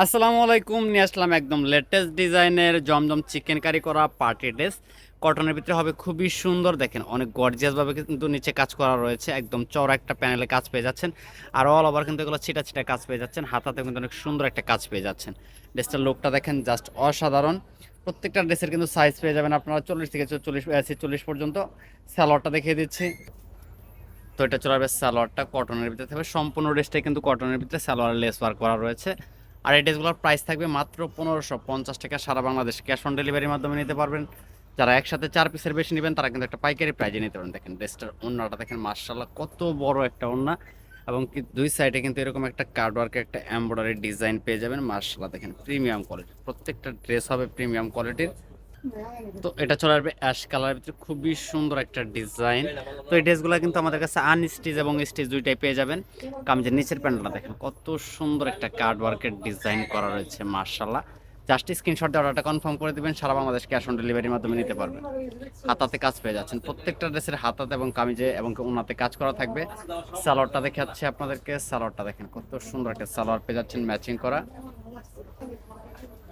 আসসালামু আলাইকুম, নিয়ে আসলাম একদম লেটেস্ট ডিজাইনের জমজম চিকেন কারি করা পার্টি ড্রেস। কটনের ভিতরে হবে খুবই সুন্দর, দেখেন অনেক গর্জিয়াস ভাবে কিন্তু নিচে কাজ করা রয়েছে, একদম চওড়া একটা প্যানেলে কাজ পেয়ে যাচ্ছেন। আর অল ওভার কিন্তু এগুলো ছিটা ছিটা কাজ পেয়ে যাচ্ছেন, হাতাতে কিন্তু অনেক সুন্দর একটা কাজ পেয়ে যাচ্ছেন। ড্রেসটার লুকটা দেখেন জাস্ট অসাধারণ। প্রত্যেকটা ড্রেসের কিন্তু সাইজ পেয়ে যাবেন আপনারা 40 থেকে 40 পর্যন্ত। স্যালোয়ারটা দেখিয়ে দিচ্ছি। তো এটা চলে আসবে সালোয়ারটা কটনের ভিতরে থাকবে, সম্পূর্ণ ড্রেসটাই কিন্তু কটনের ভিতরে সালোয়ার লেস ওয়ার্ক করা রয়েছে। আর এই ড্রেসগুলোর প্রাইস থাকবে মাত্র 1550 টাকা, সারা বাংলাদেশ ক্যাশ অন ডেলিভারির মাধ্যমে নিতে পারবেন। যারা একসাথে 4 পিসের বেশি নেবেন তারা কিন্তু একটা পাইকারি প্রাইজে নিতে পারেন। দেখেন ড্রেসটার ওড়নাটা দেখেন, মার্শাল্লাহ কত বড় একটা ওড়না, এবং কি দুই সাইডে কিন্তু এরকম একটা কার্ড ওয়ার্কের একটা এমব্রয়ডারি ডিজাইন পেয়ে যাবেন। মার্শাল্লাহ দেখেন প্রিমিয়াম কোয়ালিটি, প্রত্যেকটা ড্রেস হবে প্রিমিয়াম কোয়ালিটির। তো এটা চলে আসবে অ্যাশ কালারের ভিতরে, খুবই সুন্দর একটা ডিজাইন। তো এই ড্রেসগুলো কিন্তু আমাদের কাছে আনস্টিচ এবং স্টিচ দুইটাই পেয়ে যাবেন। কামিজের নিচের প্যানেলটা দেখেন কত সুন্দর একটা কার্ড ওয়ার্কের ডিজাইন করা রয়েছে, মার্শাল্লাহ। জাস্ট স্ক্রিনশট দিয়ে অর্ডারটা কনফার্ম করে দিবেন, সারা বাংলাদেশ ক্যাশ অন ডেলিভারির মাধ্যমে নিতে পারবেন। হাতাতে কাজ পেয়ে যাচ্ছেন, প্রত্যেকটা ড্রেসের হাতাতে এবং কামিজে এবং ওনাতে কাজ করা থাকবে। সালোয়ারটা দেখাচ্ছি আপনাদেরকে, সালোয়ারটা দেখেন কত সুন্দর একটা সালোয়ার পেয়ে যাচ্ছেন ম্যাচিং করা।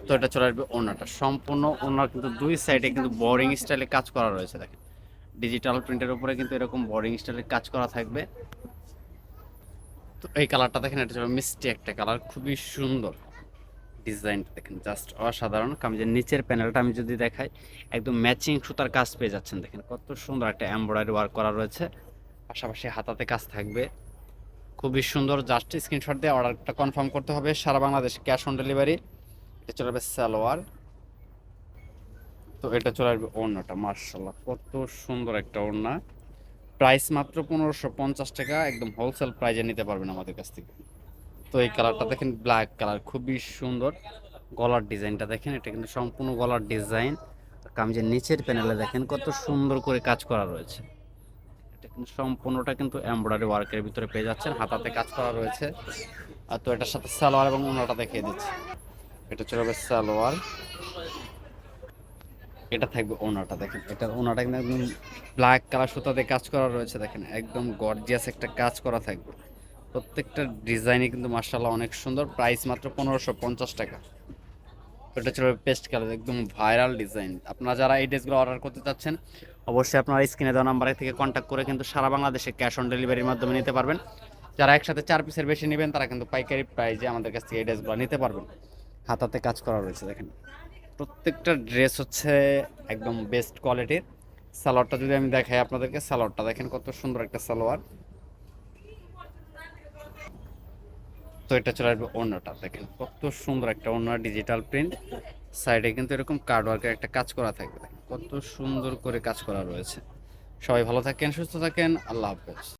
তো এটা চলে আসবে ওড়নাটা, সম্পূর্ণ ওড়নার কিন্তু দুই সাইডে কিন্তু বোরিং স্টাইলে কাজ করা রয়েছে। দেখেন ডিজিটাল প্রিন্টের উপরে কিন্তু এরকম বোরিং স্টাইলে কাজ করা থাকবে। তো এই কালারটা দেখেন, এটা চলে মিষ্টি একটা কালার, খুবই সুন্দর। ডিজাইনটা দেখেন জাস্ট অসাধারণ। কামিজের নিচের প্যানেলটা আমি যদি দেখাই, একদম ম্যাচিং সুতার কাজ পেয়ে যাচ্ছেন। দেখেন কত সুন্দর একটা এমব্রয়ডারি ওয়ার্ক করা রয়েছে, পাশাপাশি হাতাতে কাজ থাকবে, খুবই সুন্দর। জাস্ট স্ক্রিনশট দিয়ে অর্ডারটা কনফার্ম করতে হবে, সারা বাংলাদেশ ক্যাশ অন ডেলিভারি। এটা চলে আসবে সালোয়ার। তো এটা চলে আসবে ওড়নাটা, মার্শাল্লাহ কত সুন্দর একটা ওড়না। প্রাইস মাত্র 1550 টাকা, একদম হোলসেল প্রাইজে নিতে পারবেন আমাদের কাছ থেকে। তো এই কালারটা দেখেন, ব্ল্যাক কালার, খুবই সুন্দর। গলার ডিজাইনটা দেখেন, এটা কিন্তু সম্পূর্ণ গলার ডিজাইন। কামিজের নিচের প্যানেলে দেখেন কত সুন্দর করে কাজ করা রয়েছে। এটা কিন্তু সম্পূর্ণটা কিন্তু এমব্রয়ডারি ওয়ার্কের ভিতরে পেয়ে যাচ্ছেন, হাতাতে কাজ করা রয়েছে। আর তো এটার সাথে সালোয়ার এবং ওড়নাটা দেখিয়ে দিচ্ছি। এটা চলে যাবে সালোয়ার, এটা থাকবে ওনাটা। দেখেন এটা ওনাটা কিন্তু একদম ব্ল্যাক কালার সুতাতে কাজ করা রয়েছে, দেখেন একদম গর্জিয়াস একটা কাজ করা থাকবে। প্রত্যেকটা ডিজাইনই কিন্তু মার্শাল্লাহ অনেক সুন্দর। প্রাইস মাত্র 1550 টাকা। এটা ছিল পেস্ট কালার, একদম ভাইরাল ডিজাইন। আপনারা যারা এই ড্রেসগুলো অর্ডার করতে চাচ্ছেন, অবশ্যই আপনারা স্ক্রিনে দেওয়া নাম্বারে থেকে কন্ট্যাক্ট করে কিন্তু সারা বাংলাদেশে ক্যাশ অন ডেলিভারির মাধ্যমে নিতে পারবেন। যারা একসাথে 4 পিসের বেশি নেবেন তারা কিন্তু পাইকারি প্রাইজে আমাদের কাছ থেকে এই ড্রেসগুলো নিতে পারবেন। হাতাতে কাজ করা রয়েছে দেখেন, প্রত্যেকটা ড্রেস হচ্ছে একদম বেস্ট কোয়ালিটির। সালোয়ারটা যদি আমি দেখাই আপনাদেরকে, সালোয়ারটা দেখেন কত সুন্দর একটা সালোয়ার। তো এটা চলে আসবে ওড়নাটা, দেখেন কত সুন্দর একটা ওড়না, ডিজিটাল প্রিন্ট। সাইডে কিন্তু এরকম কার্ড ওয়ার্কের একটা কাজ করা থাকবে, দেখেন কত সুন্দর করে কাজ করা রয়েছে। সবাই ভালো থাকেন, সুস্থ থাকেন, আল্লাহ হাফেজ।